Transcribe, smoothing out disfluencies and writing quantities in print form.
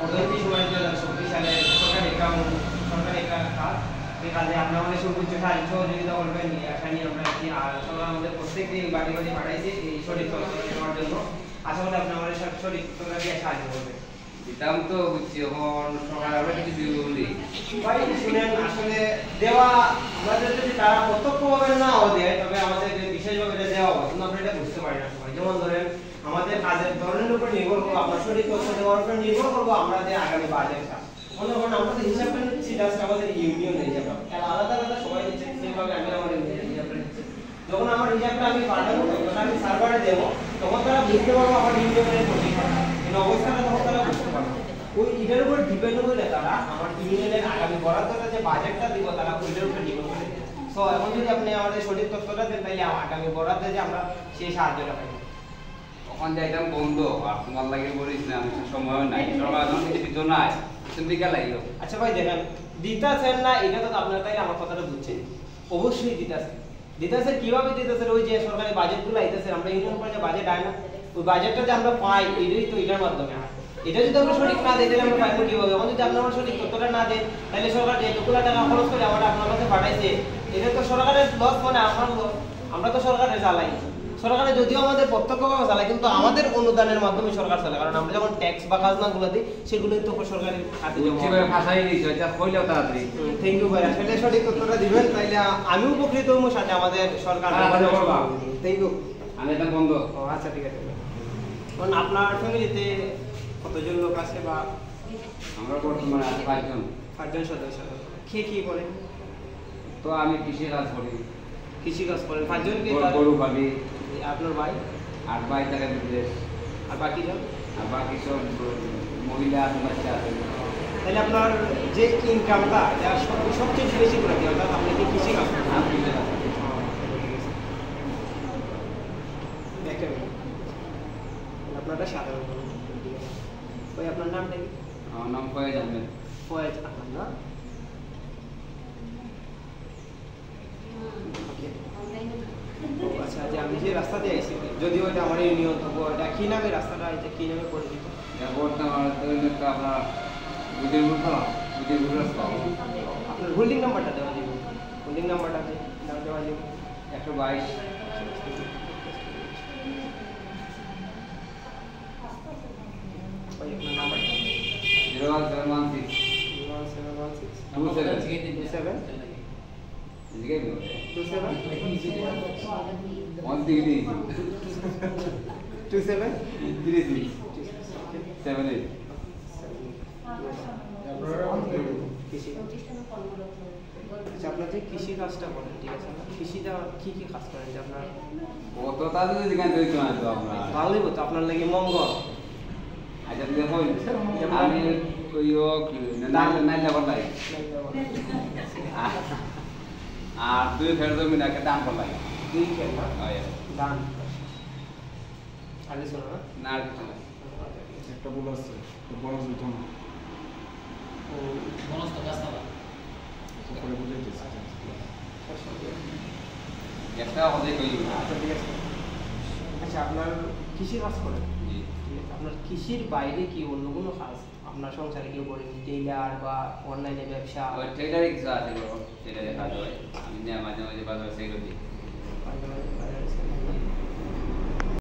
অর্থনৈতিক সমাজ 2026 সালে সরকারি একটা কাজ। এই কাজে আপনারা আমাদের সর্বোচ্চ সাহায্য সহযোগিতা করবেন, এই আশা নিয়ে আমরা আছি। আর সবাই আমাদের প্রত্যেককে বাড়ি বাড়ি পাঠাইছে এই সঠিক তথ্য দেওয়ার জন্য। আশা করি আপনারা আমাদের সঠিক তথ্য দিয়ে সাহায্য করবেন। দিতাম তো বুঝছি, এখন সরকার আমরা কিছু দিব বলি ভাই শুনেন, আসলে দেওয়া আমাদের যদি তারা প্রত্যক্ষভাবে নাও দেয়, তবে আমাদের বিশেষভাবে দেওয়া হয়, কিন্তু আমরা এটা বুঝতে পারি না সবাই। যেমন ধরেন আমাদের কাজের ধরনের উপর নির্ভর করবো, আপনার সঠিক তথ্য দেওয়ার উপর নির্ভর করবো আমাদের আগামী বাজেটটা। মনে করেন আমরা তো হিসাবটা নিচ্ছি জাস্ট আমাদের ইউনিয়ন হিসাব, আলাদা আলাদা সবাই নিচ্ছে, সেইভাবে আমি আমার হিসাবটা নিচ্ছি। যখন আমার হিসাবটা আমি পাঠাবো, তখন আমি সার্ভারে দেবো, তখন তারা বুঝতে পারবো আমার ইউনিয়নের সঠিক অবস্থাটা, তখন তারা বুঝতে পারবো। ওই এটার উপর ডিপেন্ড করে তারা আমার ইউনিয়নের আগামী বরাদ্দটা যে বাজেটটা দিব, তারা ওইটার উপর ডিপেন্ড করে। সো এখন যদি আপনি আমাদের সঠিক তথ্যটা দেন, তাহলে আগামী বরাদ্দে যে আমরা সেই সাহায্যটা পাই। তখন যাইতাম বন্ধ, আর তোমার লাগে বলিস না, আমি সময় নাই, সরকার এখন কিছু দিত না, তুমি বিকাল লাগিও। আচ্ছা ভাই দেখেন, দিতেছেন না এটা তো আপনার, তাই আমার কথাটা বুঝছেন, অবশ্যই দিতেছেন। দিতেছেন কিভাবে দিতেছেন? ওই যে সরকারি বাজেটগুলো আইতেছে, আমরা ইউনিয়ন পর্যায়ে বাজেট আয় না, ওই বাজেটটা যে আমরা পাই এটাই তো এটার মাধ্যমে হয়। এটা যদি আমরা সঠিক না দিই, তাহলে আমরা পাইবো কিভাবে? এখন যদি আপনারা সঠিক তথ্যটা না দেন, তাহলে সরকার যেটুকুলা টাকা খরচ করে আমরা আপনার কাছে পাঠাইছে, এটা তো সরকারের লস, মানে আমার লস। আমরা তো সরকারের চালাই, সরকারে যদিও আমাদের প্রত্যক্ষভাবে চালায়, কিন্তু আমাদের অনুদানের মাধ্যমে সরকার চালায়, কারণ আমরা যখন ট্যাক্স বা খাজনাগুলো দিই, সেগুলোই তো সরকারের হাতে জমা হয়। ভাষাই দিয়েছো, যা কইলেও তাড়াতাড়ি। থ্যাংক ইউ ভাই, আসলে সঠিক তথ্যটা দিবেন, তাইলে আমিও উপকৃত হবো, সাথে আমাদের সরকার। Thank you. আমি এটা বন্ধ। ও আচ্ছা, ঠিক আছে। কারণ আপনার ফ্যামিলিতে কতজন লোক আছে? বা আমরা বর্তমানে 5 জন সদস্য। কে কি করেন? তো আমি কৃষি কাজ করি। কৃষি কাজ করেন 5 জন? গরু পালি। আপনার ভাই? 8 ভাই থাকে বিদেশ। আর বাকি জন? আর বাকি সব মহিলা আছে, বাচ্চা আছে। তাহলে আপনার যে ইনকামটা সবচেয়ে বেশি করে কি, অর্থাৎ আপনি কি কৃষি কাজ করেন? আমি কৃষি কাজ করি। আপনারটা সাধারণ ওই, আপনার নামটা কি? আমার নাম ফয়েজ আহমেদ। ফয়েজ আহমেদ না? আচ্ছা, যে আমি যে রাস্তা দিয়ে আইছি, যদি ওইটা আমার ইউনিয়ন থাকবো, ওইটা কি নামে রাস্তাটা, এটা কি নামে পরিচিত? আপনার আপনার হোল্ডিং নাম্বারটা দেওয়া যাবে? হোল্ডিং নাম্বারটা আছে দেওয়া যাবে? 122। আপনার নাম্বারটা 01716 27 আচ্ছা, আপনার যে কৃষি কাজটা করেন, ঠিক আছে, কৃষিটা কি কি কাজ করেন? যে আপনার কত তাদের দিকে দিতে না তো আপনার ভালোই হতো, আপনার লাগে মঙ্গল। আচ্ছা দিকে হই আমি কইও কি না না লেবার লাই আর দুই ফের জমি না দাম কর লাগে। দুই খেল না? হয় দান আগে শোনো না আর কিছু না। একটা বল আছে তো বড় দিত না, ও bonus তো কাজ না পরে বুঝাইতেছে। একটা কথা কই। আচ্ছা, ঠিক আছে। আচ্ছা, আপনার কৃষি কাজ করেন? জি। ঠিক আছে। আপনার কৃষির বাইরে কি অন্য কোনো কাজ আপনার সংসারে কেউ করেন? টেইলার বা অনলাইনে ব্যবসা? ওই ট্রেডারে কিছু আছে বড়, ট্রেডারে কাজ হয়। আমি না মাঝে মাঝে বাজারে সেল করি।